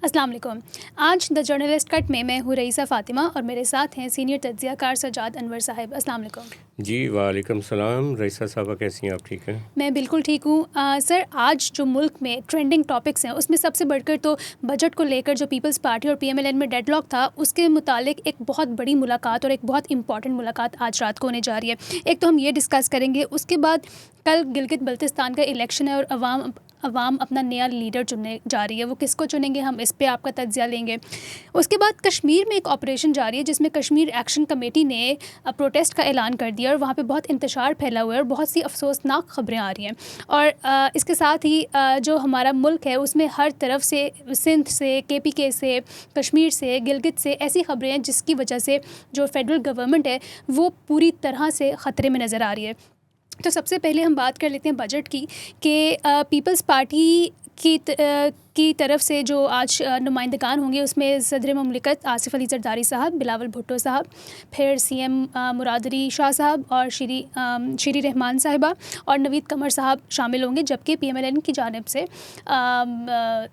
अस्सलाम वालेकुम। आज द जर्नलिस्ट कट में मैं हूँ रईसा फ़ातिमा और मेरे साथ हैं सीनियर तज्ज़ियाकार सज्जाद अनवर साहब। अस्सलाम वालेकुम। जी वालेकुम सलाम। रईसा साहबा कैसी हैं आप? ठीक हैं? मैं बिल्कुल ठीक हूँ। सर, आज जो मुल्क में ट्रेंडिंग टॉपिक्स हैं उसमें सबसे बढ़कर तो बजट को लेकर जो पीपल्स पार्टी और पीएमएलएन में डेडलॉक था उसके मुतालिक एक बहुत बड़ी मुलाकात और एक बहुत इंपॉर्टेंट मुलाकात आज रात को होने जा रही है। एक तो हम ये डिस्कस करेंगे, उसके बाद कल गिलगित बल्तिस्तान का इलेक्शन है और अवाम अपना नया लीडर चुनने जा रही है। वो किसको चुनेंगे, हम इस पे आपका तज्ज़िया लेंगे। उसके बाद कश्मीर में एक ऑपरेशन जारी है जिसमें कश्मीर एक्शन कमेटी ने प्रोटेस्ट का ऐलान कर दिया और वहाँ पे बहुत इंतशार फैला हुआ है और बहुत सी अफसोसनाक ख़बरें आ रही हैं। और इसके साथ ही जो हमारा मुल्क है उसमें हर तरफ से, सिंध से, KPK से, कश्मीर से, गिलगित से ऐसी ख़बरें हैं जिसकी वजह से जो फेडरल गवर्नमेंट है वो पूरी तरह से ख़तरे में नज़र आ रही है। तो सबसे पहले हम बात कर लेते हैं बजट की कि पीपल्स पार्टी की तरफ से जो आज नुमाइंदगान होंगे उसमें सदर ममलिकत आसिफ अली जरदारी साहब, बिलावल भुट्टो साहब, फिर CM मुराद अली शाह साहब और श्री रहमान साहिबा और नवीद कमर साहब शामिल होंगे। जबकि PMLN की जानिब से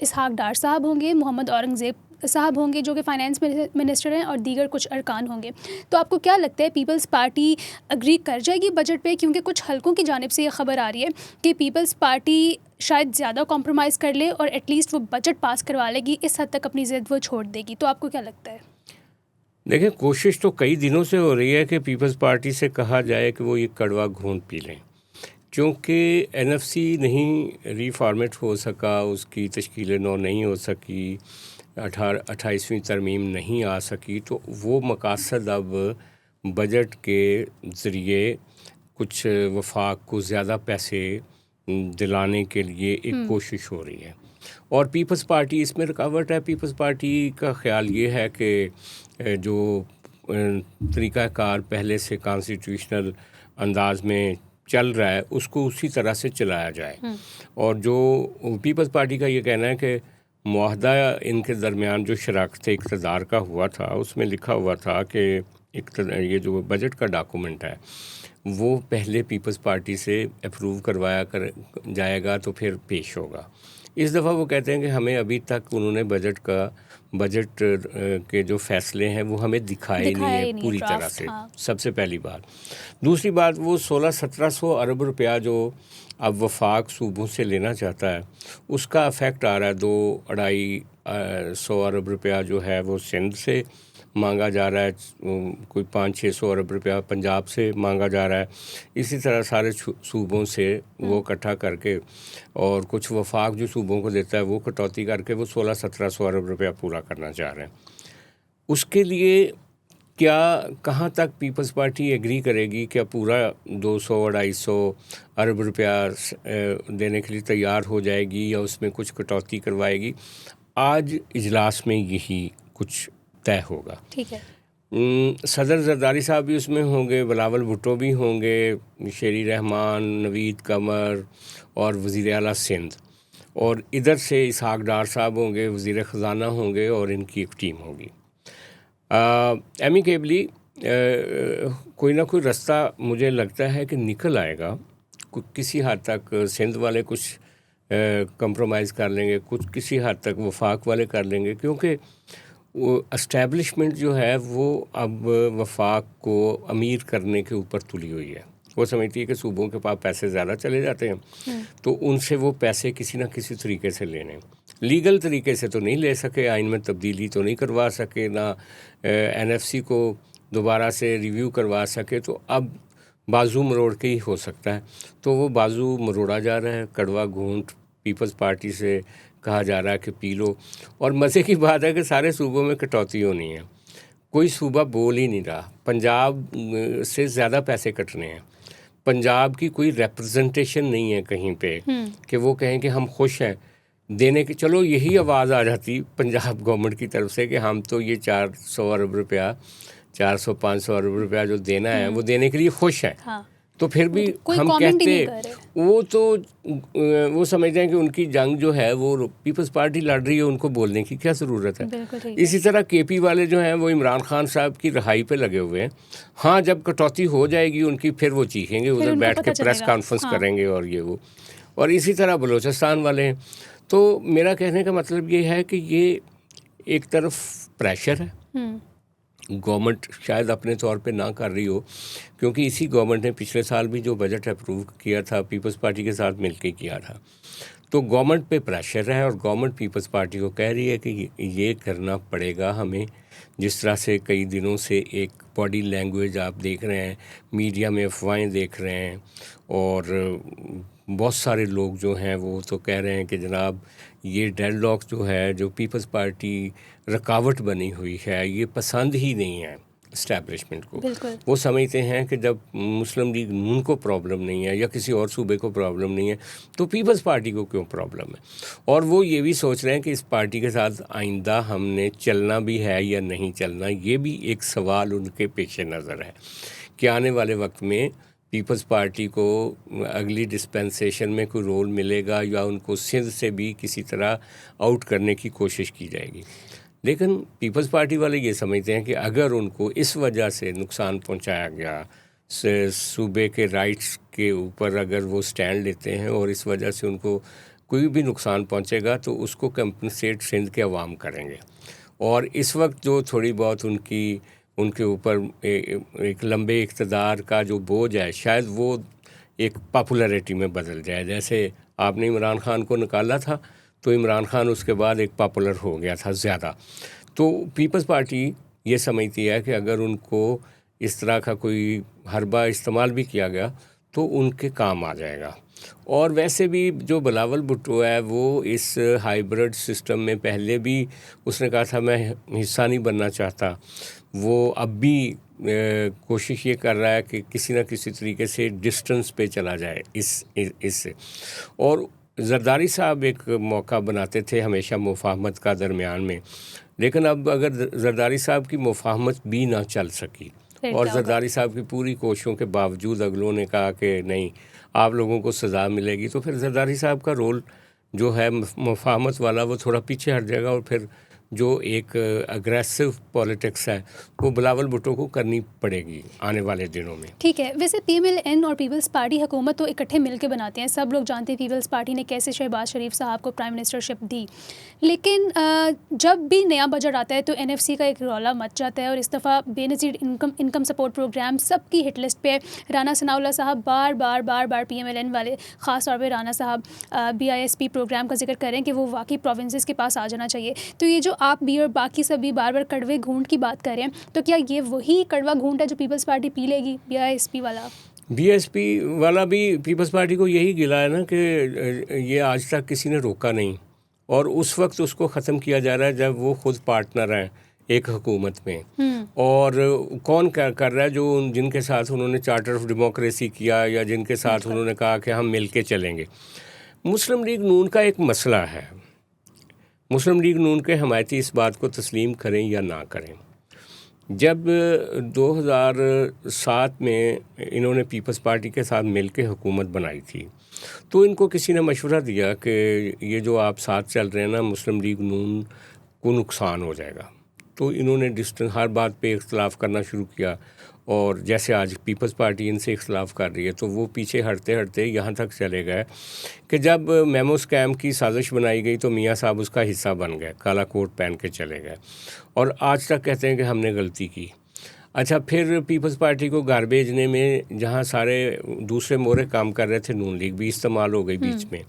इसहाक डार साहब होंगे, मोहम्मद औरंगज़ेब साहब होंगे जो कि फ़ाइनेंस मिनिस्टर हैं और दीगर कुछ अरकान होंगे। तो आपको क्या लगता है, पीपल्स पार्टी अग्री कर जाएगी बजट पे? क्योंकि कुछ हलकों की जानिब से ये ख़बर आ रही है कि पीपल्स पार्टी शायद ज़्यादा कॉम्प्रोमाइज़ कर ले और एटलीस्ट वो बजट पास करवा लेगी, इस हद तक अपनी ज़िद वो छोड़ देगी। तो आपको क्या लगता है? देखिए, कोशिश तो कई दिनों से हो रही है कि पीपल्स पार्टी से कहा जाए कि वो ये कड़वा घूंट पी लें, क्योंकि NFC नहीं रीफॉर्मेट हो सका, उसकी तश्कील नौ नहीं हो सकी, 28वीं तरमीम नहीं आ सकी, तो वो मकासद अब बजट के ज़रिए कुछ वफाक को ज़्यादा पैसे दिलाने के लिए एक कोशिश हो रही है और पीपल्स पार्टी इसमें रुकावट है। पीपल्स पार्टी का ख़्याल ये है कि जो तरीक़ाकार पहले से कॉन्स्टिट्यूशनल अंदाज में चल रहा है उसको उसी तरह से चलाया जाए। और जो पीपल्स पार्टी का ये कहना है कि मुआहदा इनके दरमियान जो शराकत इक़्तिदार का हुआ था उसमें लिखा हुआ था कि ये जो बजट का डॉक्यूमेंट है वो पहले पीपल्स पार्टी से अप्रूव करवाया जाएगा तो फिर पेश होगा। इस दफ़ा वो कहते हैं कि हमें अभी तक उन्होंने बजट के जो फ़ैसले हैं वो हमें दिखाए नहीं है पूरी तरह से। सबसे पहली बात। दूसरी बात, वो 1600-1700 अरब रुपया जो अब वफाक सूबों से लेना चाहता है उसका इफ़ेक्ट आ रहा है। 2-250 अरब रुपया जो है वो सिंध से मांगा जा रहा है, कोई 500-600 अरब रुपया पंजाब से मांगा जा रहा है। इसी तरह सारे सूबों से वो इकट्ठा करके और कुछ वफाक जो सूबों को देता है वो कटौती करके वो 1600-1700 अरब रुपया पूरा करना चाह रहे हैं। उसके लिए क्या कहाँ तक पीपल्स पार्टी एग्री करेगी? क्या पूरा 200-250 अरब रुपया देने के लिए तैयार हो जाएगी या उसमें कुछ कटौती करवाएगी? आज इजलास में यही कुछ तय होगा। ठीक है। सदर जरदारी साहब भी उसमें होंगे, बिलावल भुट्टो भी होंगे, श्री रहमान, नवीद कमर और वज़ीर आला सिंध, और इधर से इसहाक डार साहब होंगे, वज़ीर ख़ज़ाना होंगे और इनकी एक टीम होगी। एमिकेबली कोई ना कोई रास्ता मुझे लगता है कि निकल आएगा। किसी हद तक सिंध वाले कुछ कंप्रोमाइज़ कर लेंगे, कुछ किसी हद तक वफाक वाले कर लेंगे, क्योंकि वो एस्टैब्लिशमेंट जो है वो अब वफाक को अमीर करने के ऊपर तुली हुई है। वो समझती है कि सूबों के पास पैसे ज़्यादा चले जाते हैं तो उनसे वो पैसे किसी ना किसी तरीके से लेने, लीगल तरीके से तो नहीं ले सके, आइन में तब्दीली तो नहीं करवा सके, ना NFC को दोबारा से रिव्यू करवा सके, तो अब बाजू मरोड़ के ही हो सकता है। तो वो बाजू मरोड़ा जा रहा है, कड़वा घूंट पीपल्स पार्टी से कहा जा रहा है कि पी लो। और मज़े की बात है कि सारे सूबों में कटौती होनी है, कोई सूबा बोल ही नहीं रहा। पंजाब से ज़्यादा पैसे कटने हैं, पंजाब की कोई रिप्रेजेंटेशन नहीं है कहीं पे कि वो कहें कि हम खुश हैं देने के। चलो यही आवाज़ आ जाती पंजाब गवर्नमेंट की तरफ से कि हम तो ये 400 अरब रुपया 400-500 अरब रुपया जो देना है वो देने के लिए खुश हैं। हाँ। तो फिर भी हम कहते वो तो वो समझते हैं कि उनकी जंग जो है वो पीपल्स पार्टी लड़ रही है, उनको बोलने की क्या ज़रूरत है। इसी तरह KP वाले जो हैं वो इमरान खान साहब की रिहाई पे लगे हुए हैं। हाँ, जब कटौती हो जाएगी उनकी फिर वो चीखेंगे, उधर बैठ के प्रेस कॉन्फ्रेंस करेंगे और ये वो। और इसी तरह बलूचिस्तान वाले हैं। तो मेरा कहने का मतलब ये है कि ये एक तरफ प्रेशर है, गवर्नमेंट शायद अपने तौर पे ना कर रही हो, क्योंकि इसी गवर्नमेंट ने पिछले साल भी जो बजट अप्रूव किया था पीपल्स पार्टी के साथ मिलकर किया था, तो गवर्नमेंट पे प्रेशर है और गवर्नमेंट पीपल्स पार्टी को कह रही है कि ये करना पड़ेगा हमें। जिस तरह से कई दिनों से एक बॉडी लैंग्वेज आप देख रहे हैं, मीडिया में अफवाहें देख रहे हैं, और बहुत सारे लोग जो हैं वो तो कह रहे हैं कि जनाब ये डेडलॉक जो है, जो पीपल्स पार्टी रुकावट बनी हुई है, ये पसंद ही नहीं है इस्टेब्लिशमेंट को। वो समझते हैं कि जब मुस्लिम लीग नून को प्रॉब्लम नहीं है या किसी और सूबे को प्रॉब्लम नहीं है तो पीपल्स पार्टी को क्यों प्रॉब्लम है। और वो ये भी सोच रहे हैं कि इस पार्टी के साथ आइंदा हमने चलना भी है या नहीं चलना, ये भी एक सवाल उनके पेश नज़र है कि आने वाले वक्त में पीपल्स पार्टी को अगली डिस्पेंसेशन में कोई रोल मिलेगा या उनको सिंध से भी किसी तरह आउट करने की कोशिश की जाएगी। लेकिन पीपल्स पार्टी वाले ये समझते हैं कि अगर उनको इस वजह से नुकसान पहुंचाया गया, सूबे के राइट्स के ऊपर अगर वो स्टैंड लेते हैं और इस वजह से उनको कोई भी नुकसान पहुंचेगा तो उसको कंपनसेट सिंध के अवाम करेंगे। और इस वक्त जो थोड़ी बहुत उनके ऊपर एक लंबे इक़्तिदार का जो बोझ है, शायद वो एक पॉपुलैरिटी में बदल जाए। जैसे आपने इमरान खान को निकाला था तो इमरान खान उसके बाद एक पॉपुलर हो गया था ज़्यादा। तो पीपल्स पार्टी ये समझती है कि अगर उनको इस तरह का कोई हरबा इस्तेमाल भी किया गया तो उनके काम आ जाएगा। और वैसे भी जो बिलावल भुट्टो है वो इस हाइब्रिड सिस्टम में पहले भी उसने कहा था मैं हिस्सा नहीं बनना चाहता। वो अब भी कोशिश ये कर रहा है कि किसी न किसी तरीके से डिस्टेंस पे चला जाए इससे। और जरदारी साहब एक मौका बनाते थे हमेशा मुफाहमत का दरमियान में, लेकिन अब अगर जरदारी साहब की मुफाहमत भी ना चल सकी और जरदारी साहब की पूरी कोशिशों के बावजूद अगलों ने कहा कि नहीं आप लोगों को सज़ा मिलेगी, तो फिर जरदारी साहब का रोल जो है मुफाहमत वाला वो थोड़ा पीछे हट जाएगा और फिर जो एक अग्रेसिव पॉलिटिक्स है वो बिलावल भुट्टो को करनी पड़ेगी आने वाले दिनों में। ठीक है, वैसे PMLN और पीपल्स पार्टी हुकूमत तो इकट्ठे मिलकर बनाते हैं। सब लोग जानते हैं पीपल्स पार्टी ने कैसे शहबाज शरीफ साहब को प्राइम मिनिस्टरशिप दी, लेकिन जब भी नया बजट आता है तो NFC का एक रौला मच जाता है और इस दफ़ा बेनज़ीर इनकम सपोर्ट प्रोग्राम सबकी हिट लिस्ट पे। राना सनाउल्लाह साहब बार PMLN वाले ख़ास तौर पर राना साहब BISP प्रोग्राम का जिक्र करें कि वो वाकई प्रोविंसेस के पास आ जाना चाहिए। तो ये जो आप भी और बाकी सभी बार कड़वे घूंट की बात करें तो क्या ये वही कड़वा घूंट है जो पीपल्स पार्टी पी लेगी? BISP वाला भी पीपल्स पार्टी को यही गिला है ना कि ये आज तक किसी ने रोका नहीं, और उस वक्त उसको ख़त्म किया जा रहा है जब वो खुद पार्टनर हैं एक हुकूमत में। और कौन कर रहा है? जो जिनके साथ उन्होंने चार्टर ऑफ डेमोक्रेसी किया या जिनके साथ उन्होंने कहा कि हम मिल के चलेंगे। मुस्लिम लीग नून का एक मसला है, मुस्लिम लीग नून के हमायती इस बात को तस्लीम करें या ना करें। जब 2007 में इन्होंने पीपल्स पार्टी के साथ मिलकर हुकूमत बनाई थी तो इनको किसी ने मशवरा दिया कि ये जो आप साथ चल रहे हैं ना, मुस्लिम लीग नून को नुकसान हो जाएगा। तो इन्होंने डिस्टेंस हर बात पे इख्तलाफ करना शुरू किया, और जैसे आज पीपल्स पार्टी इनसे इख्तलाफ कर रही है तो वो पीछे हटते हटते यहाँ तक चले गए कि जब मेमो स्कैम की साजिश बनाई गई तो मियाँ साहब उसका हिस्सा बन गए, काला कोट पहन के चले गए, और आज तक कहते हैं कि हमने गलती की। अच्छा, फिर पीपल्स पार्टी को घर भेजने में जहाँ सारे दूसरे मोहरे काम कर रहे थे, नून लीग भी इस्तेमाल हो गई बीच में,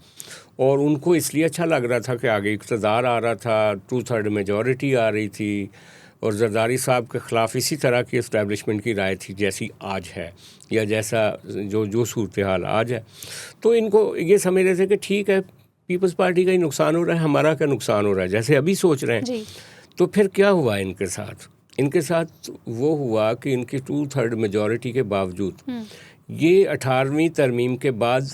और उनको इसलिए अच्छा लग रहा था कि आगे इक़्तिदार आ रहा था, 2/3 मेजॉरिटी आ रही थी, और जरदारी साहब के ख़िलाफ़ इसी तरह की इस्टेब्लिशमेंट की राय थी जैसी आज है या जैसा जो सूरत हाल आज है। तो इनको ये समझ रहे थे कि ठीक है पीपल्स पार्टी का ही नुकसान हो रहा है, हमारा क्या नुकसान हो रहा है, जैसे अभी सोच रहे हैं। तो फिर क्या हुआ इनके साथ? इनके साथ वो हुआ कि इनकी 2/3 मेजॉरिटी के बावजूद ये 18वीं तरमीम के बाद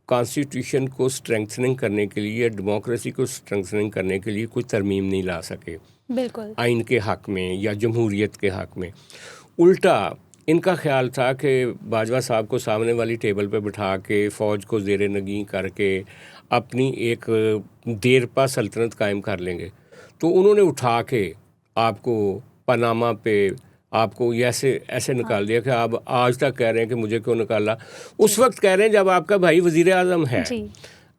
कॉन्स्टिट्यूशन को स्ट्रेंथनिंग करने के लिए, डेमोक्रेसी को स्ट्रेंथनिंग करने के लिए कोई तरमीम नहीं ला सके, बिल्कुल आइन के हक़ में या जमहूरियत के हक़ में। उल्टा इनका ख्याल था कि बाजवा साहब को सामने वाली टेबल पे बिठा के फ़ौज को ज़ेर नगी करके अपनी एक देरपा सल्तनत कायम कर लेंगे। तो उन्होंने उठा के आपको पनामा पे आपको ऐसे निकाल दिया कि आप आज तक कह रहे हैं कि मुझे क्यों निकाला। उस वक्त कह रहे हैं जब आपका भाई वज़ीर आज़म है,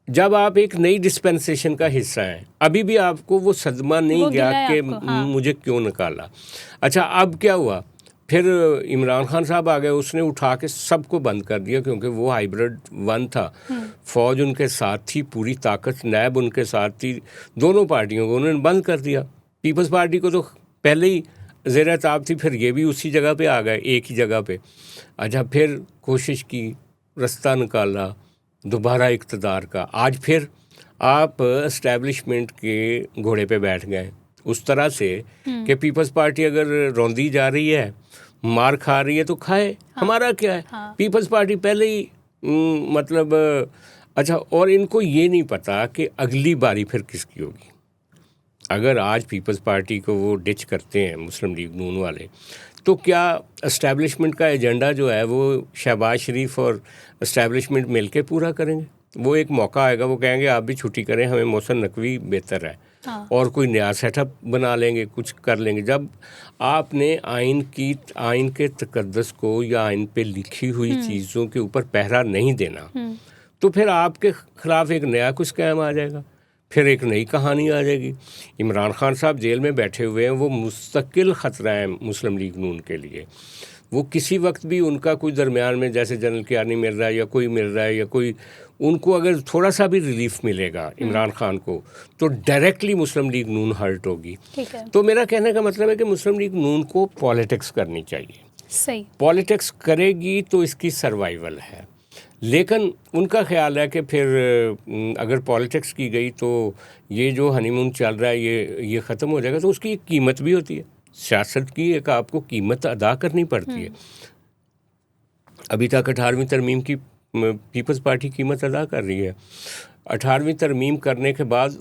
जब आप एक नई डिस्पेंसेशन का हिस्सा हैं, अभी भी आपको वो सदमा नहीं गया कि मुझे क्यों निकाला। अच्छा, अब क्या हुआ, फिर इमरान खान साहब आ गए, उसने उठा के सबको बंद कर दिया, क्योंकि वो हाइब्रिड वन था। फौज उनके साथ थी, पूरी ताकत नैब उनके साथ थी, दोनों पार्टियों को उन्होंने बंद कर दिया। पीपल्स पार्टी को तो पहले ही ज़ेर ताब थी, फिर ये भी उसी जगह पे आ गए, एक ही जगह पे। अच्छा, फिर कोशिश की, रास्ता निकाला दोबारा इक़्तिदार का। आज फिर आप एस्टेब्लिशमेंट के घोड़े पे बैठ गए उस तरह से कि पीपल्स पार्टी अगर रौंदी जा रही है, मार खा रही है तो खाए, हमारा क्या है। पीपल्स पार्टी पहले ही मतलब अच्छा, और इनको ये नहीं पता कि अगली बारी फिर किसकी होगी। अगर आज पीपल्स पार्टी को वो डिच करते हैं मुस्लिम लीग नून वाले, तो क्या एस्टेब्लिशमेंट का एजेंडा जो है वो शहबाज शरीफ और एस्टेब्लिशमेंट मिल के पूरा करेंगे? वो एक मौका आएगा, वो कहेंगे आप भी छुट्टी करें, हमें मोहसिन नकवी बेहतर है। और कोई नया सेटअप बना लेंगे, कुछ कर लेंगे। जब आपने आइन के तकद्दस को या आइन पे लिखी हुई चीज़ों के ऊपर पहरा नहीं देना, तो फिर आपके ख़िलाफ़ एक नया कुछ स्कैम आ जाएगा, फिर एक नई कहानी आ जाएगी। इमरान खान साहब जेल में बैठे हुए हैं, वो मुस्तकिल ख़तरा है मुस्लिम लीग नून के लिए। वो किसी वक्त भी उनका कोई दरमियान में, जैसे जनरल कियानी मिल रहा है या कोई मिल रहा है या कोई, उनको अगर थोड़ा सा भी रिलीफ मिलेगा इमरान खान को, तो डायरेक्टली मुस्लिम लीग नून हर्ट होगी। तो मेरा कहने का मतलब है कि मुस्लिम लीग नून को पॉलिटिक्स करनी चाहिए। सही, पॉलिटिक्स करेगी तो इसकी सर्वाइवल है। लेकिन उनका ख्याल है कि फिर अगर पॉलिटिक्स की गई तो ये जो हनीमून चल रहा है ये ख़त्म हो जाएगा। तो उसकी एक कीमत भी होती है, सियासत की एक आपको कीमत अदा करनी पड़ती है। अभी तक 18वीं तरमीम की पीपल्स पार्टी कीमत अदा कर रही है। 18वीं तरमीम करने के बाद,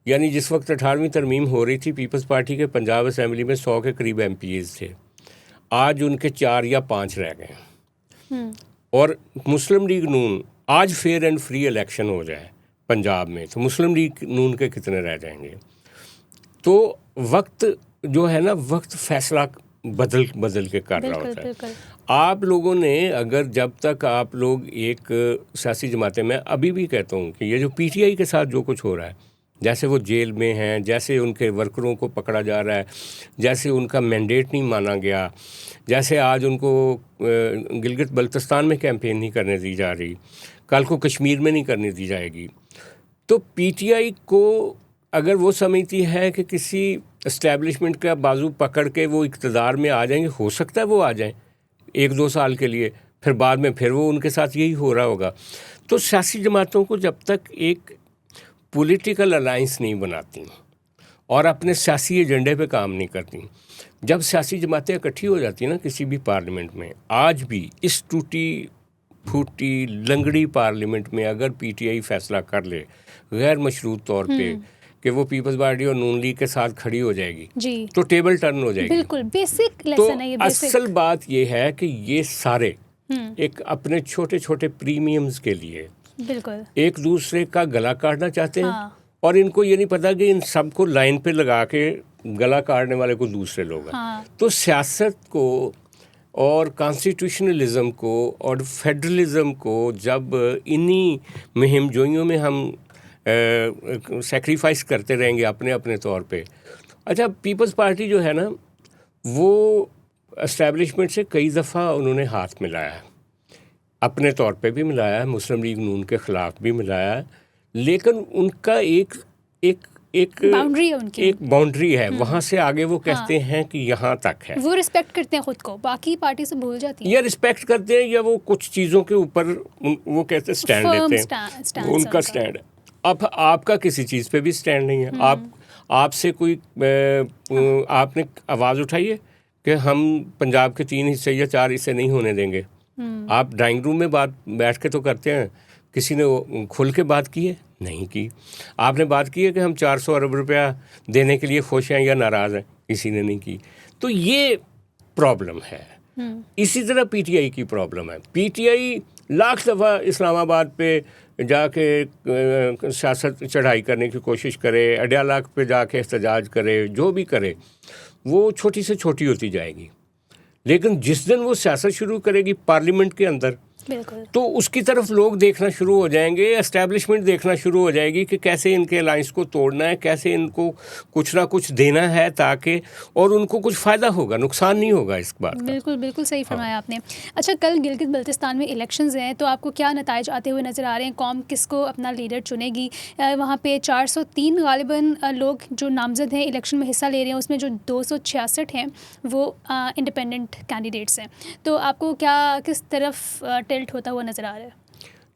यानी जिस वक्त 18वीं तरमीम हो रही थी, पीपल्स पार्टी के पंजाब असम्बली में 100 के करीब MPs थे, आज उनके 4 या 5 रह गए। और मुस्लिम लीग नून, आज फेयर एंड फ्री इलेक्शन हो जाए पंजाब में, तो मुस्लिम लीग नून के कितने रह जाएंगे? तो वक्त जो है ना, वक्त फैसला बदल के कर रहा होता है। आप लोगों ने अगर, जब तक आप लोग एक सियासी जमातें, मैं अभी भी कहता हूँ कि ये जो PTI के साथ जो कुछ हो रहा है, जैसे वो जेल में हैं, जैसे उनके वर्करों को पकड़ा जा रहा है, जैसे उनका मैंडेट नहीं माना गया, जैसे आज उनको गिलगित बल्तिस्तान में कैंपेन नहीं करने दी जा रही, कल को कश्मीर में नहीं करने दी जाएगी, तो PTI को अगर वो समझती है कि किसी एस्टेब्लिशमेंट का बाजू पकड़ के वो इक़्तिदार में आ जाएंगे, हो सकता है वो आ जाएं 1-2 साल के लिए, फिर बाद में फिर वो उनके साथ यही हो रहा होगा। तो सियासी जमातों को जब तक एक पॉलिटिकल अलाइंस नहीं बनाती और अपने सियासी एजेंडे पे काम नहीं करती, जब सियासी जमातें इकट्ठी हो जाती हैं ना किसी भी पार्लियामेंट में, आज भी इस टूटी फूटी लंगड़ी पार्लियामेंट में अगर PTI फैसला कर ले गैर मशरूत तौर पे कि वो पीपल्स पार्टी और नून लीग के साथ खड़ी हो जाएगी जी, तो टेबल टर्न हो जाएगी। बिल्कुल बेसिक लेसन है ये। असल बात ये है कि ये सारे एक अपने छोटे छोटे प्रीमियम्स के लिए बिल्कुल एक दूसरे का गला काटना चाहते हैं। और इनको ये नहीं पता कि इन सबको लाइन पे लगा के गला काटने वाले को दूसरे लोग हैं। तो सियासत को और कॉन्स्टिट्यूशनलिज्म को और फेडरलिज्म को जब इन्हीं मुहिम जोइयों में हम सेक्रीफाइस करते रहेंगे अपने अपने तौर पे। अच्छा, पीपल्स पार्टी जो है ना, वो एस्टेब्लिशमेंट से कई दफ़ा उन्होंने हाथ मिलाया है, अपने तौर पे भी मिलाया है, मुस्लिम लीग नून के ख़िलाफ़ भी मिलाया है, लेकिन उनका एक बाउंड्री है, उनकी एक बाउंड्री है। वहाँ से आगे वो कहते हैं कि यहाँ तक है। वो रिस्पेक्ट करते हैं खुद को, बाकी पार्टी से भूल जाती है। या रिस्पेक्ट करते हैं या वो कुछ चीज़ों के ऊपर वो कहते हैं स्टैंड लेते हैं, उनका स्टैंड। अब आपका किसी चीज़ पे भी स्टैंड नहीं है। आपसे कोई आपने आवाज़ उठाई है कि हम पंजाब के 3 हिस्से या 4 हिस्से नहीं होने देंगे। आप ड्राइंग रूम में बात बैठ के तो करते हैं, किसी ने खुल के बात की है? नहीं की। आपने बात की है कि हम 400 अरब रुपया देने के लिए खुश हैं या नाराज़ हैं? किसी ने नहीं की। तो ये प्रॉब्लम है। इसी तरह PTI की प्रॉब्लम है। PTI लाख दफ़ा इस्लामाबाद पे जाके सियासत चढ़ाई करने की कोशिश करे, अडयाला पे जाके एहतजाज करे, जो भी करे, वो छोटी से छोटी होती जाएगी। लेकिन जिस दिन वो सियासत शुरू करेगी पार्लियामेंट के अंदर, बिल्कुल। तो उसकी तरफ लोग देखना शुरू हो जाएंगे, एस्टैब्लिशमेंट देखना शुरू हो जाएगी कि कैसे इनके अलायंस को तोड़ना है, कैसे इनको कुछ ना कुछ देना है ताकि, और उनको कुछ फ़ायदा होगा, नुकसान नहीं होगा इस बात का। बिल्कुल, बिल्कुल सही हाँ। फरमाया आपने। अच्छा, कल गिलगित बल्तिस्तान में इलेक्शंस हैं, तो आपको क्या नताइज आते हुए नज़र आ रहे हैं? कौम किसको अपना लीडर चुनेगी? वहाँ पे 403 गालिबन लोग जो नामज़द हैं इलेक्शन में हिस्सा ले रहे हैं, उसमें जो 266 हैं वो इंडिपेंडेंट कैंडिडेट्स हैं। तो आपको क्या किस तरफ टिल्ट होता हुआ नज़र आ रहा है?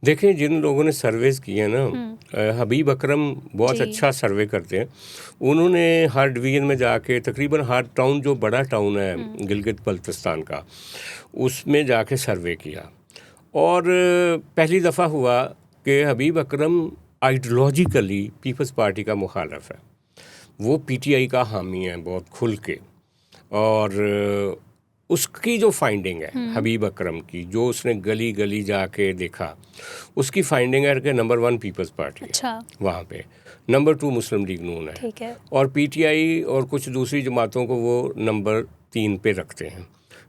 देखें, जिन लोगों ने सर्वेस किए हैं ना, हबीब अकरम बहुत जी। अच्छा सर्वे करते हैं। उन्होंने हर डिवीज़न में जाके, तकरीबन हर टाउन, जो बड़ा टाउन है गिलगित बल्तिस्तान का, उसमें जाके सर्वे किया। और पहली दफ़ा हुआ कि हबीब अकरम आइडियोलॉजिकली पीपल्स पार्टी का मुखालफ है। वो पीटीआई का हामी है बहुत खुल के। और उसकी जो फाइंडिंग है हबीब अकरम की, जो उसने गली गली जाके देखा, उसकी फाइंडिंग है कि नंबर 1 पीपल्स पार्टी अच्छा। है वहाँ पे, नंबर 2 मुस्लिम लीग नून है, ठीक है। और पीटीआई और कुछ दूसरी जमातों को वो नंबर 3 पे रखते हैं।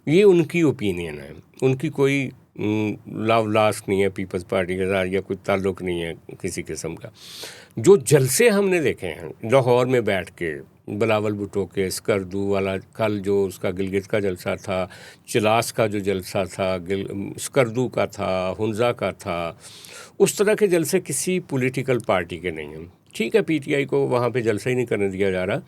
ये उनकी ओपिनियन है, उनकी कोई लव लास्ट नहीं है पीपल्स पार्टी के साथ, या कोई ताल्लुक़ नहीं है किसी किस्म का। जो जलसे हमने देखे हैं लाहौर में बैठ के, बिलावल भुट्टो के स्कर्दू वाला, कल जो उसका गिलगित का जलसा था, चिलास का जो जलसा था, स्कर्दू का था, हुंजा का था, उस तरह के जलसे किसी पॉलिटिकल पार्टी के नहीं हैं। ठीक है, पीटीआई को वहाँ पे जलसा ही नहीं करने दिया जा रहा,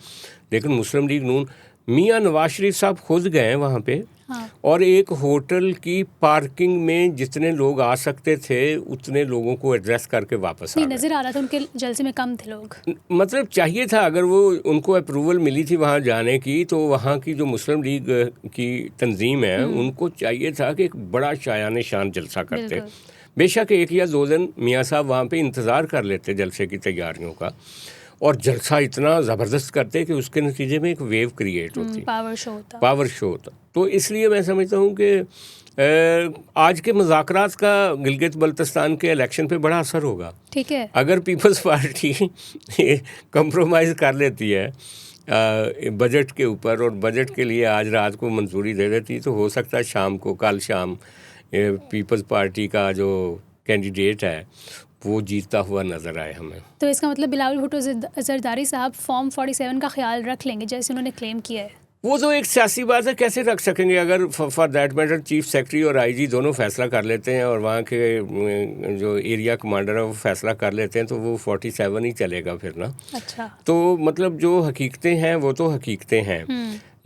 लेकिन मुस्लिम लीग नून, मियां नवाज शरीफ साहब खुद गए हैं वहाँ पे। हाँ। और एक होटल की पार्किंग में जितने लोग आ सकते थे उतने लोगों को एड्रेस करके वापस आ गए। नज़र आ रहा था उनके जलसे में कम थे लोग। मतलब चाहिए था, अगर वो उनको अप्रूवल मिली थी वहाँ जाने की, तो वहाँ की जो मुस्लिम लीग की तंजीम है उनको चाहिए था कि एक बड़ा शायान शान जलसा करते। बेशक 1 या 2 दिन मियाँ साहब वहाँ पे इंतज़ार कर लेते जलसे की तैयारियों का, और जलसा इतना ज़बरदस्त करते कि उसके नतीजे में एक वेव क्रिएट होती, पावर शो होता। तो इसलिए मैं समझता हूँ कि आज के मुज़ाकरात का गिलगित बल्तिस्तान के इलेक्शन पे बड़ा असर होगा। ठीक है। अगर पीपल्स पार्टी कंप्रोमाइज़ कर लेती है बजट के ऊपर, और बजट के लिए आज रात को मंजूरी दे देती, तो हो सकता है शाम को, कल शाम, पीपल्स पार्टी का जो कैंडिडेट है वो जीतता हुआ नज़र आए हमें। तो इसका मतलब बिलावल भुट्टो जरदारी साहब फॉर्म 47 का ख्याल रख लेंगे जैसे उन्होंने क्लेम किया है? वो तो एक सियासी बात है, कैसे रख सकेंगे? अगर for that matter chief secretary और आईजी दोनों फैसला कर लेते हैं, और वहाँ के जो एरिया कमांडर है वो फैसला कर लेते हैं, तो वो 47 ही चलेगा फिर ना। अच्छा। तो मतलब जो हकीकतें हैं वो तो हकीकतें हैं,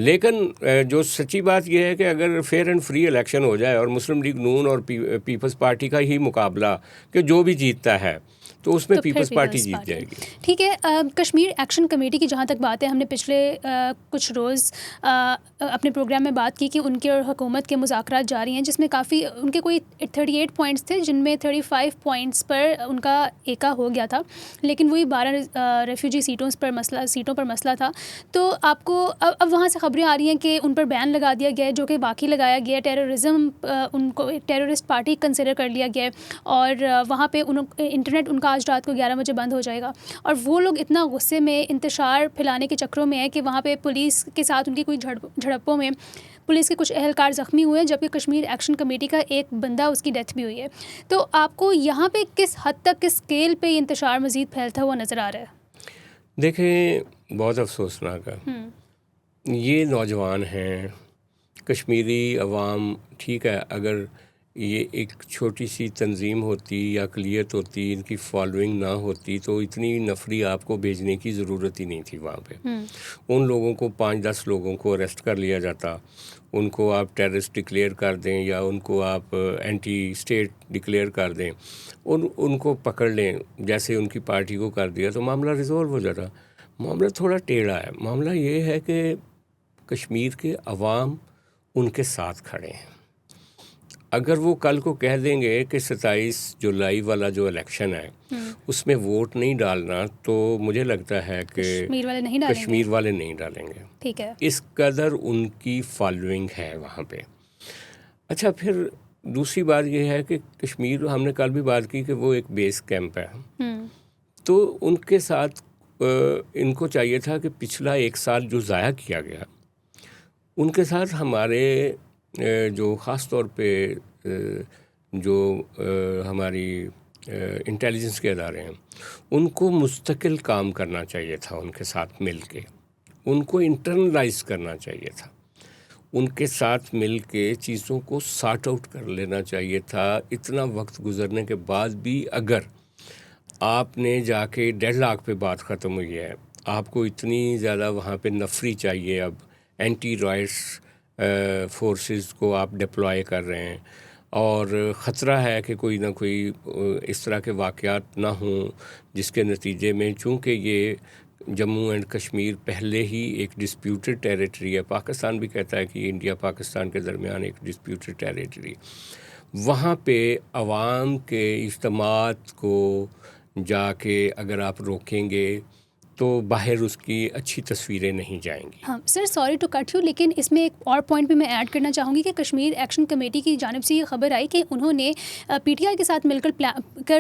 लेकिन जो सच्ची बात यह है कि अगर फेयर एंड फ्री इलेक्शन हो जाए और मुस्लिम लीग नून और पीपल्स पार्टी का ही मुकाबला, कि जो भी जीतता है तो उसमें पीपल्स पार्टी जीत जाएगी। ठीक है। कश्मीर एक्शन कमेटी की जहाँ तक बात है, हमने पिछले कुछ रोज़ अपने प्रोग्राम में बात की कि उनके और हुकूमत के मुज़ाकरात जारी हैं, जिसमें काफ़ी उनके कोई 38 पॉइंट्स थे, जिनमें 35 पॉइंट्स पर उनका एका हो गया था, लेकिन वही 12 रेफ्यूजी सीटों पर मसला था। तो आपको अब वहाँ से खबरें आ रही हैं कि उन पर बैन लगा दिया गया है, जो कि बाकी लगाया गया है। टेररिज्म, उनको एक टेररिस्ट पार्टी कंसिडर कर लिया गया है, और वहाँ पर इंटरनेट उनका आज रात को 11 बजे बंद हो जाएगा। और वो लोग इतना गुस्से में, इंतशार फैलाने के चक्रों में है कि वहाँ पे पुलिस के साथ उनकी कोई झड़पों में पुलिस के कुछ अहलकार ज़ख्मी हुए हैं, जबकि कश्मीर एक्शन कमेटी का एक बंदा, उसकी डेथ भी हुई है। तो आपको यहाँ पे किस हद तक, किस स्केल पे इंतशार मज़ीद फैलता हुआ नज़र आ रहा है? देखें, बहुत अफसोसनाक है। ये नौजवान हैं, कश्मीरी अवाम, ठीक है, अगर ये एक छोटी सी तंजीम होती या अक़लियत होती, इनकी फॉलोइंग ना होती, तो इतनी नफरी आपको भेजने की ज़रूरत ही नहीं थी वहाँ पे। उन लोगों को 5-10 लोगों को अरेस्ट कर लिया जाता, उनको आप टेररिस्ट डिक्लेयर कर दें या उनको आप एंटी स्टेट डिक्लेयर कर दें, उनको पकड़ लें जैसे उनकी पार्टी को कर दिया, तो मामला रिजॉल्व हो जाता। मामला थोड़ा टेढ़ा है। मामला ये है कि कश्मीर के अवाम उनके साथ खड़े हैं। अगर वो कल को कह देंगे कि 27 जुलाई वाला जो इलेक्शन है उसमें वोट नहीं डालना, तो मुझे लगता है कि कश्मीर वाले नहीं डालेंगे। ठीक है। इस कदर उनकी फॉलोइंग है वहाँ पे। अच्छा, फिर दूसरी बात ये है कि कश्मीर, हमने कल भी बात की कि वो एक बेस कैंप है, तो उनके साथ इनको चाहिए था कि पिछला 1 साल जो ज़ाया किया गया, उनके साथ हमारे जो ख़ास तौर पे जो हमारी इंटेलिजेंस के अदारे हैं, उनको मुस्तकिल काम करना चाहिए था उनके साथ मिल के, उनको इंटरनलाइज करना चाहिए था, उनके साथ मिल के चीज़ों को सॉर्ट आउट कर लेना चाहिए था। इतना वक्त गुजरने के बाद भी अगर आपने जाके 1.5 लाख पे बात ख़त्म हुई है, आपको इतनी ज़्यादा वहाँ पे नफरी चाहिए, अब एंटी रॉयट्स फोर्सेस को आप डिप्लॉय कर रहे हैं और ख़तरा है कि कोई ना कोई इस तरह के वाक़यात ना हों जिसके नतीजे में, चूँकि ये जम्मू एंड कश्मीर पहले ही एक डिस्प्यूटेड टेरिटरी है, पाकिस्तान भी कहता है कि इंडिया पाकिस्तान के दरमियान एक डिस्प्यूटेड टेरिटरी, वहाँ पे अवाम के इज्तिमात को जाके अगर आप रोकेंगे तो बाहर उसकी अच्छी तस्वीरें नहीं जाएंगी। हाँ sir, sorry to cut you, लेकिन इसमें एक और पॉइंट भी मैं ऐड करना चाहूँगी कि कश्मीर एक्शन कमेटी की जानिब से ये खबर आई कि उन्होंने पीटीआई के साथ मिलकर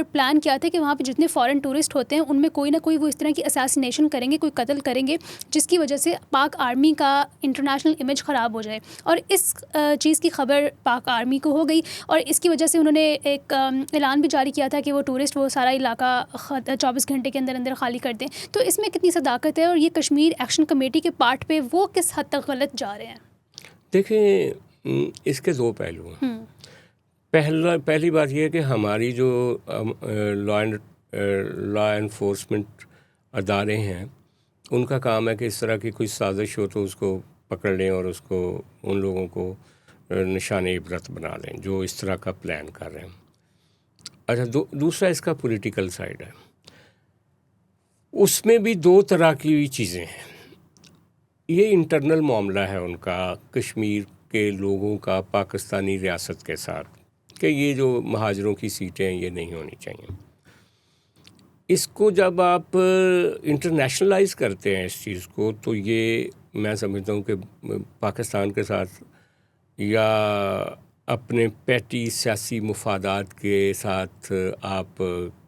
प्लान किया था कि वहाँ पे जितने फॉरेन टूरिस्ट होते हैं उनमें कोई ना कोई वो इस तरह की असैसिनेशन करेंगे, कोई कत्ल करेंगे, जिसकी वजह से पाक आर्मी का इंटरनेशनल इमेज ख़राब हो जाए। और इस चीज़ की खबर पाक आर्मी को हो गई और इसकी वजह से उन्होंने एक ऐलान भी जारी किया था कि वो टूरिस्ट वो सारा इलाका 24 घंटे के अंदर अंदर खाली कर दें। तो इसमें कितनी सदाकत है और ये कश्मीर एक्शन कमेटी के पार्ट पे वो किस हद तक गलत जा रहे हैं? देखें, इसके दो पहलू हैं। पहली बात यह है कि हमारी जो लॉ एनफोर्समेंट अदारे हैं, उनका काम है कि इस तरह की कोई साजिश हो तो उसको पकड़ लें और उसको उन लोगों को निशान इबरत बना लें जो इस तरह का प्लान कर रहे हैं। अच्छा, दूसरा इसका पॉलिटिकल साइड है, उसमें भी दो तरह की चीज़ें हैं। ये इंटरनल मामला है उनका, कश्मीर के लोगों का पाकिस्तानी रियासत के साथ, कि ये जो महाजरों की सीटें हैं ये नहीं होनी चाहिए। इसको जब आप इंटरनेशनलाइज करते हैं इस चीज़ को, तो ये मैं समझता हूँ कि पाकिस्तान के साथ या अपने पैटी सियासी मुफादात के साथ आप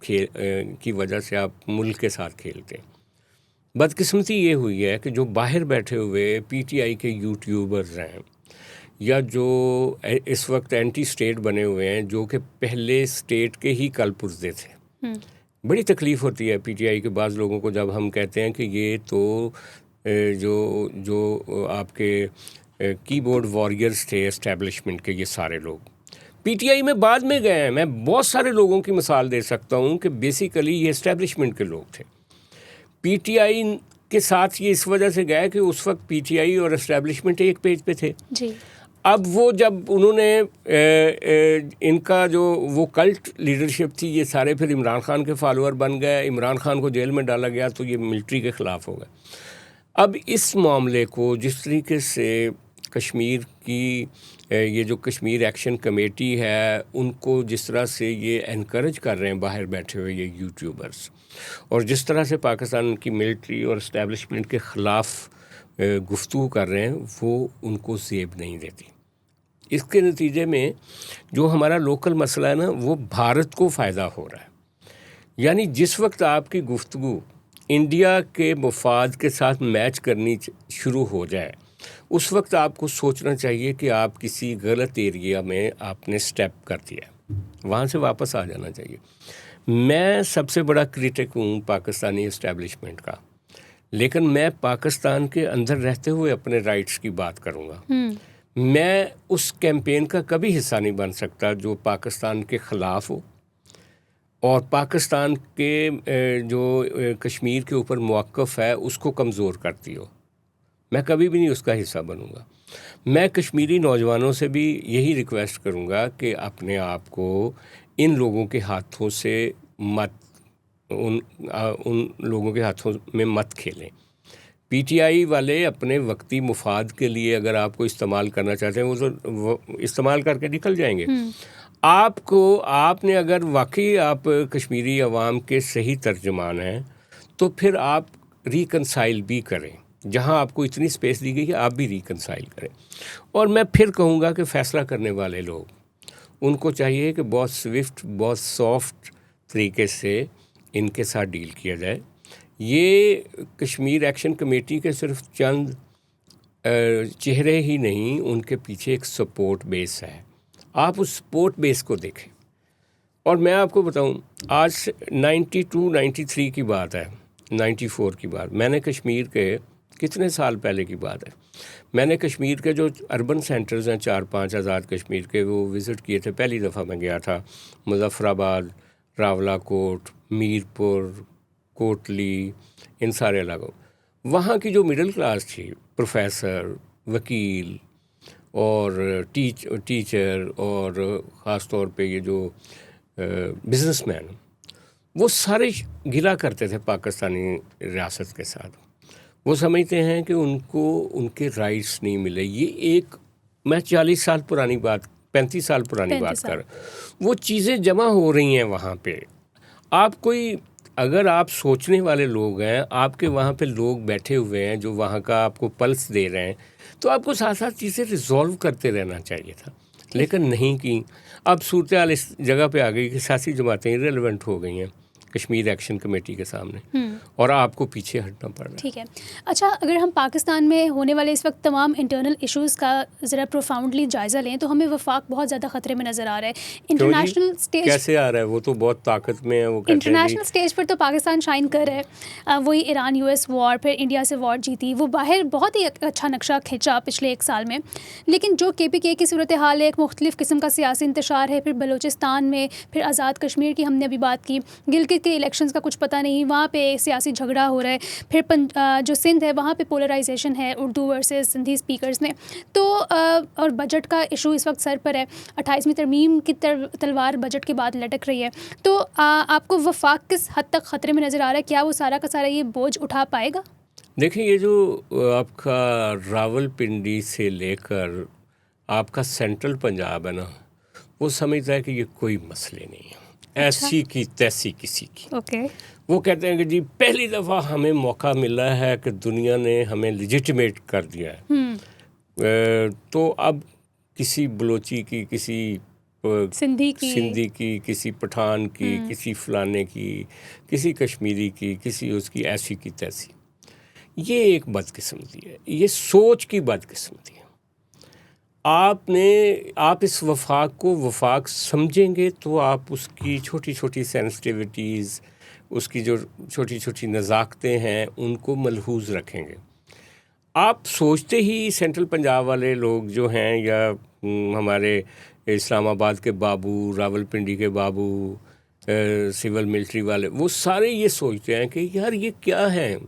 की वजह से आप मुल्क के साथ खेलते हैं। बदकिस्मती ये हुई है कि जो बाहर बैठे हुए पीटीआई के यूट्यूबर्स हैं या जो इस वक्त एंटी स्टेट बने हुए हैं, जो कि पहले स्टेट के ही कलपुर्जे थे, बड़ी तकलीफ़ होती है पीटीआई के बाज़ लोगों को जब हम कहते हैं कि ये तो जो आपके कीबोर्ड वॉरियर्स थे एस्टेब्लिशमेंट के, ये सारे लोग पीटीआई में बाद में गए हैं। मैं बहुत सारे लोगों की मिसाल दे सकता हूँ कि बेसिकली ये एस्टेब्लिशमेंट के लोग थे। पीटीआई के साथ ये इस वजह से गया कि उस वक्त पीटीआई और एस्टेब्लिशमेंट एक पेज पे थे जी। अब वो जब उन्होंने इनका जो वो कल्ट लीडरशिप थी, ये सारे फिर इमरान खान के फॉलोअर बन गए, इमरान खान को जेल में डाला गया तो ये मिलिट्री के ख़िलाफ़ हो गए। अब इस मामले को जिस तरीके से कश्मीर की ये जो कश्मीर एक्शन कमेटी है, उनको जिस तरह से ये एनकरेज कर रहे हैं बाहर बैठे हुए ये यूट्यूबर्स, और जिस तरह से पाकिस्तान की मिलिट्री और इस्टेब्लिशमेंट के ख़िलाफ़ गुफ्तगू कर रहे हैं, वो उनको ज़ेब नहीं देती। इसके नतीजे में जो हमारा लोकल मसला है ना, वो भारत को फ़ायदा हो रहा है। यानी जिस वक्त आपकी गुफ्तगू इंडिया के मफाद के साथ मैच करनी शुरू हो जाए, उस वक्त आपको सोचना चाहिए कि आप किसी गलत एरिया में आपने स्टेप कर दिया, वहाँ से वापस आ जाना चाहिए। मैं सबसे बड़ा क्रिटिक हूँ पाकिस्तानी इस्टेब्लिशमेंट का, लेकिन मैं पाकिस्तान के अंदर रहते हुए अपने राइट्स की बात करूँगा। मैं उस कैंपेन का कभी हिस्सा नहीं बन सकता जो पाकिस्तान के ख़िलाफ़ हो और पाकिस्तान के जो कश्मीर के ऊपर मौक़िफ़ है उसको कमज़ोर करती हो। मैं कभी भी नहीं उसका हिस्सा बनूंगा। मैं कश्मीरी नौजवानों से भी यही रिक्वेस्ट करूंगा कि अपने आप को इन लोगों के हाथों से उन लोगों के हाथों में मत खेलें। पीटीआई वाले अपने वक्ती मुफाद के लिए अगर आपको इस्तेमाल करना चाहते हैं, वो इस्तेमाल करके निकल जाएंगे। आपने अगर वाकई आप कश्मीरी अवाम के सही तर्जुमान हैं तो फिर आप रिकनसाइल भी करें। जहां आपको इतनी स्पेस दी गई है, आप भी रिकनसाइल करें। और मैं फिर कहूँगा कि फ़ैसला करने वाले लोग, उनको चाहिए कि बहुत स्विफ्ट, बहुत सॉफ्ट तरीके से इनके साथ डील किया जाए। ये कश्मीर एक्शन कमेटी के सिर्फ चंद चेहरे ही नहीं, उनके पीछे एक सपोर्ट बेस है। आप उस सपोर्ट बेस को देखें। और मैं आपको बताऊं, आज 92-93 की बात है, 94 की बात, मैंने कश्मीर के कितने साल पहले की बात है, मैंने कश्मीर के जो अर्बन सेंटर्स हैं 4-5 आज़ाद कश्मीर के, वो विज़िट किए थे। पहली दफ़ा मैं गया था मुज़फ़्फ़राबाद, रावलाकोट, मीरपुर, कोटली, इन सारे इलाकों। वहाँ की जो मिडिल क्लास थी, प्रोफेसर, वकील और टीचर और ख़ास तौर पे ये जो बिजनेसमैन, वो सारे गिला करते थे पाकिस्तानी रियासत के साथ। वो समझते हैं कि उनको उनके राइट्स नहीं मिले। ये एक, मैं 40 साल पुरानी बात, 35 साल पुरानी बात कर, वो चीज़ें जमा हो रही हैं वहाँ पे। आप कोई, अगर आप सोचने वाले लोग हैं, आपके वहाँ पे लोग बैठे हुए हैं जो वहाँ का आपको पल्स दे रहे हैं, तो आपको साथ साथ चीज़ें रिजॉल्व करते रहना चाहिए था, लेकिन नहीं की। अब सूरत हाल इस जगह पे आ गई कि सियासी जमातें इरेलेवेंट हो गई हैं कश्मीर एक्शन कमेटी के सामने, और आपको पीछे हटना पड़ रहा है। ठीक है। अच्छा, अगर हम पाकिस्तान में होने वाले इस वक्त तमाम इंटरनल इश्यूज़ का ज़रा प्रोफाउंडली जायज़ा लें तो हमें वफाक बहुत ज़्यादा ख़तरे में नज़र आ रहा है। इंटरनेशनल स्टेज कैसे आ रहा है? वो तो बहुत ताकत में है। वो इंटरनेशनल स्टेज पर तो पाकिस्तान शाइन कर रहा है। वही ईरान US वॉर, फिर इंडिया से वॉर जीती, वो बाहर बहुत ही अच्छा नक्शा खींचा पिछले 1 साल में। लेकिन जो KPK की सूरत हाल है, एक मुख्तलिफ़ किस्म का सियासी इंतशार है, फिर बलूचिस्तान में, फिर आज़ाद कश्मीर की हमने अभी बात की, गिलगित के इलेक्शंस का कुछ पता नहीं, वहाँ पे सियासी झगड़ा हो रहा है, फिर जो सिंध है वहाँ पे पोलराइजेशन है उर्दू वर्सेस सिंधी स्पीकर्स में। तो और बजट का इशू इस वक्त सर पर है, 28वीं तरमीम की तलवार बजट के बाद लटक रही है। तो आपको वफाक किस हद तक ख़तरे में नज़र आ रहा है? क्या वो सारा का सारा ये बोझ उठा पाएगा? देखिए, ये जो आपका रावलपिंडी से लेकर आपका सेंट्रल पंजाब है ना, वो समझता है कि ये कोई मसले नहीं है। अच्छा। ऐसी की तैसी किसी की। ओके। वो कहते हैं कि जी पहली दफ़ा हमें मौका मिला है कि दुनिया ने हमें लेजिटिमेट कर दिया है। तो अब किसी बलोची की, किसी सिंधी की, किसी पठान की, किसी फलाने की, किसी कश्मीरी की, किसी उसकी, ऐसी की तैसी, ये एक बदकिस्मती है, ये सोच की बदकिस्मती है। आप इस वफाक को वफाक समझेंगे तो आप उसकी छोटी छोटी सेंसिटिविटीज़, उसकी जो छोटी छोटी नज़ाकतें हैं, उनको मलहूज़ रखेंगे। आप सोचते ही सेंट्रल पंजाब वाले लोग जो हैं, या हमारे इस्लामाबाद के बाबू, रावलपिंडी के बाबू, सिविल मिलिट्री वाले, वो सारे ये सोचते हैं कि यार ये क्या है।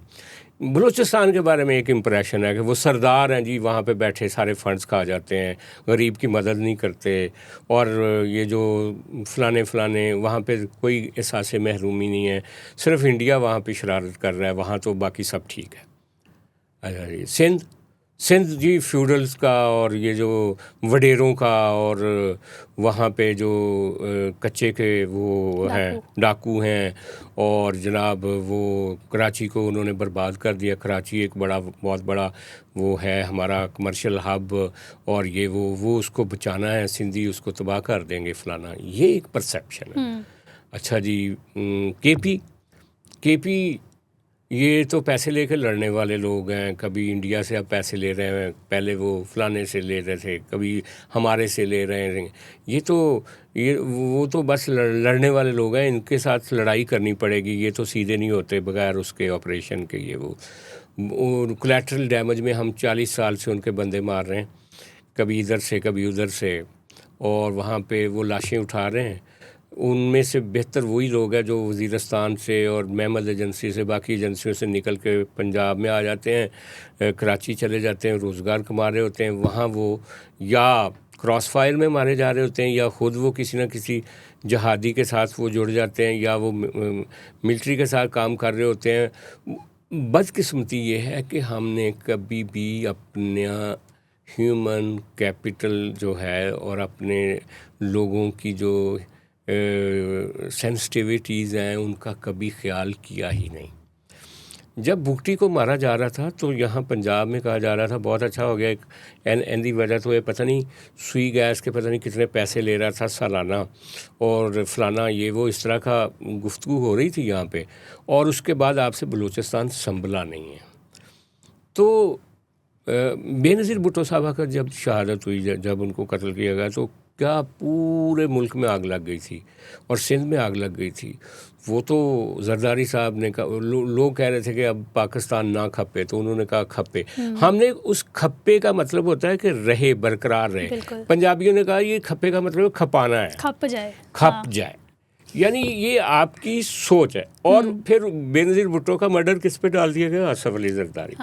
बलूचिस्तान के बारे में एक इम्प्रेशन है कि वो सरदार हैं जी, वहाँ पे बैठे सारे फंड्स खा जाते हैं, गरीब की मदद नहीं करते, और ये जो फलाने वहाँ पे कोई एहसास महरूमी नहीं है, सिर्फ इंडिया वहाँ पे शरारत कर रहा है, वहाँ तो बाकी सब ठीक है। अच्छा जी, सिंध जी फ्यूडल्स का और ये जो वडेरों का, और वहाँ पे जो कच्चे के वो हैं, डाकू हैं, और जनाब वो कराची को उन्होंने बर्बाद कर दिया। कराची एक बहुत बड़ा वो है हमारा कमर्शियल हब, और ये वो उसको बचाना है, सिंधी उसको तबाह कर देंगे फलाना, ये एक परसेप्शन है। अच्छा जी, केपी ये तो पैसे लेकर लड़ने वाले लोग हैं, कभी इंडिया से अब पैसे ले रहे हैं, पहले वो फलाने से ले रहे थे, कभी हमारे से ले रहे हैं। वो तो बस लड़ने वाले लोग हैं, इनके साथ लड़ाई करनी पड़ेगी, ये तो सीधे नहीं होते बगैर उसके ऑपरेशन के। ये वो कोलैटरल डैमेज में हम 40 साल से उनके बंदे मार रहे हैं, कभी इधर से कभी उधर से, और वहाँ पे वो लाशें उठा रहे हैं। उनमें से बेहतर वही लोग हैं जो वज़ीरिस्तान से और महमद एजेंसी से, बाकी एजेंसियों से निकल के पंजाब में आ जाते हैं, कराची चले जाते हैं, रोज़गार कमा रहे होते हैं। वहाँ वो या क्रॉस फायर में मारे जा रहे होते हैं, या ख़ुद वो किसी न किसी जहादी के साथ वो जुड़ जाते हैं, या वो मिलिट्री के साथ काम कर रहे होते हैं। बदकिस्मती ये है कि हमने कभी भी अपना ह्यूमन कैपिटल जो है और अपने लोगों की जो सेंसिटिविटीज़ हैं उनका कभी ख्याल किया ही नहीं। जब भुट्टी को मारा जा रहा था तो यहाँ पंजाब में कहा जा रहा था बहुत अच्छा हो गया, एंदी वजह तो ये पता नहीं सुई गैस के पता नहीं कितने पैसे ले रहा था सालाना, और फलाना ये वो, इस तरह का गुफ्तगू हो रही थी यहाँ पे, और उसके बाद आपसे बलूचिस्तान संभला नहीं है। तो बेनज़ीर भुट्टो साहब का जब शहादत हुई, जब उनको कत्ल किया गया, तो क्या पूरे मुल्क में आग लग गई थी और सिंध में आग लग गई थी। वो तो जरदारी साहब ने कहा, लोग कह रहे थे कि अब पाकिस्तान ना खपे, तो उन्होंने कहा खपे। हमने उस खप्पे का मतलब होता है कि रहे, बरकरार रहे। पंजाबियों ने कहा ये खप्पे का मतलब खपाना है, खप जाए, खप जाए। यानी ये आपकी सोच है। और फिर बेनज़ीर भुट्टो का मर्डर किस पे डाल दिया गया? आसफ अली जरदारी।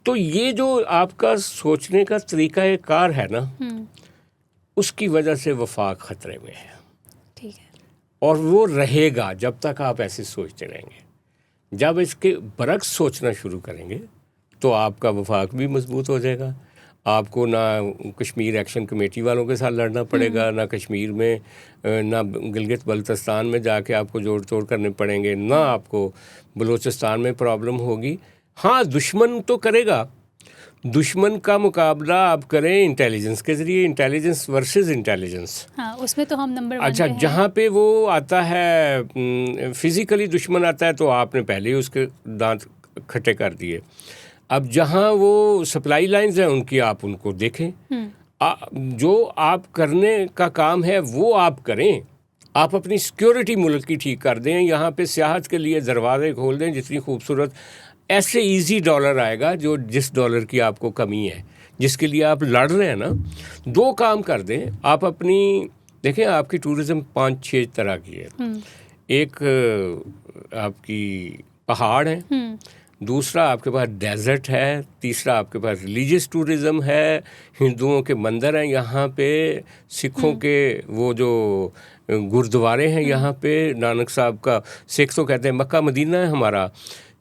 तो ये जो आपका सोचने का तरीका कार है ना, उसकी वजह से वफाक ख़तरे में है। ठीक है। और वो रहेगा जब तक आप ऐसे सोचते रहेंगे। जब इसके बरक्स सोचना शुरू करेंगे तो आपका वफाक भी मजबूत हो जाएगा। आपको ना कश्मीर एक्शन कमेटी वालों के साथ लड़ना पड़ेगा, ना कश्मीर में, ना गिलगित बल्तिस्तान में जाके आपको जोड़ तोड़ करने पड़ेंगे, ना आपको बलूचिस्तान में प्रॉब्लम होगी। हाँ, दुश्मन तो करेगा। दुश्मन का मुकाबला आप करें इंटेलिजेंस के ज़रिए, इंटेलिजेंस वर्सेस इंटेलिजेंस। हाँ, उसमें तो हम नंबर 1 अच्छा, जहाँ पे वो आता है फिज़िकली दुश्मन आता है तो आपने पहले ही उसके दांत खट्टे कर दिए। अब जहाँ वो सप्लाई लाइंस हैं उनकी आप उनको देखें। जो आप करने का काम है वो आप करें। आप अपनी सिक्योरिटी मुल्क की ठीक कर दें। यहाँ पे सियाहत के लिए दरवाजे खोल दें। जितनी खूबसूरत ऐसे इजी डॉलर आएगा जो जिस डॉलर की आपको कमी है, जिसके लिए आप लड़ रहे हैं ना, 2 काम कर दें आप अपनी। देखें, आपकी टूरिज़्म 5-6 तरह की है। एक आपकी पहाड़ है, दूसरा आपके पास डेजर्ट है, तीसरा आपके पास रिलीजियस टूरिज़्म है, हिंदुओं के मंदिर हैं यहाँ पे, सिखों के वो जो गुरुद्वारे हैं यहाँ पे, नानक साहब का, सिख तो कहते हैं मक्का मदीना है हमारा।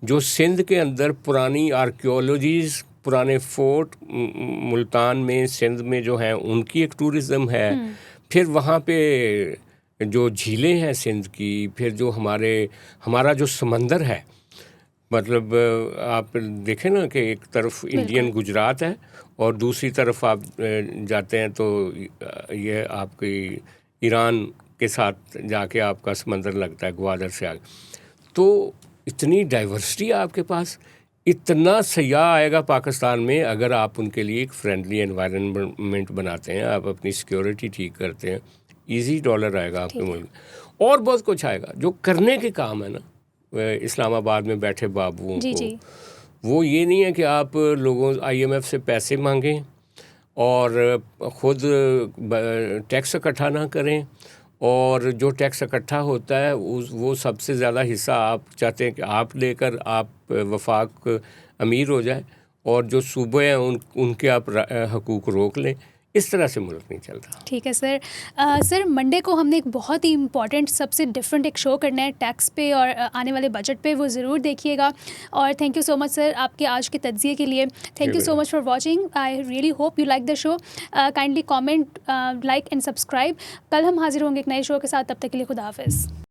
जो सिंध के अंदर पुरानी आर्कियोलॉजीज़, पुराने फोर्ट मुल्तान में, सिंध में जो हैं, उनकी एक टूरिज़्म है। फिर वहाँ पे जो झीलें हैं सिंध की, फिर जो हमारा जो समंदर है, मतलब आप देखें ना कि एक तरफ इंडियन गुजरात है और दूसरी तरफ आप जाते हैं तो ये आपकी ईरान के साथ जाके आपका समंदर लगता है, ग्वादर से आगे। तो इतनी डाइवर्सिटी है आपके पास। इतना सयाह आएगा पाकिस्तान में अगर आप उनके लिए एक फ्रेंडली एनवायरनमेंट बनाते हैं, आप अपनी सिक्योरिटी ठीक करते हैं, इजी डॉलर आएगा आपके मुल्क। और बहुत कुछ आएगा जो करने के काम है ना, इस्लामाबाद में बैठे बाबुओं को। वो ये नहीं है कि आप लोगों IMF से पैसे मांगें और ख़ुद टैक्स इकट्ठा ना करें, और जो टैक्स इकट्ठा होता है वो सबसे ज़्यादा हिस्सा आप चाहते हैं कि आप लेकर आप वफाक अमीर हो जाए, और जो सूबे हैं उनके आप हकूक़ रोक लें। इस तरह से मुल्क नहीं चलता। ठीक है सर। सर, मंडे को हमने एक बहुत ही इम्पॉर्टेंट, सबसे डिफरेंट एक शो करना है टैक्स पे और आने वाले बजट पे, वो ज़रूर देखिएगा। और thank you so much sir आपके आज के तज्ज़िये के लिए। Thank you so much for watching. I really hope you like the show. Kindly comment, like and subscribe. कल हम हाजिर होंगे एक नए शो के साथ। तब तक के लिए खुदा हाफ़िज़।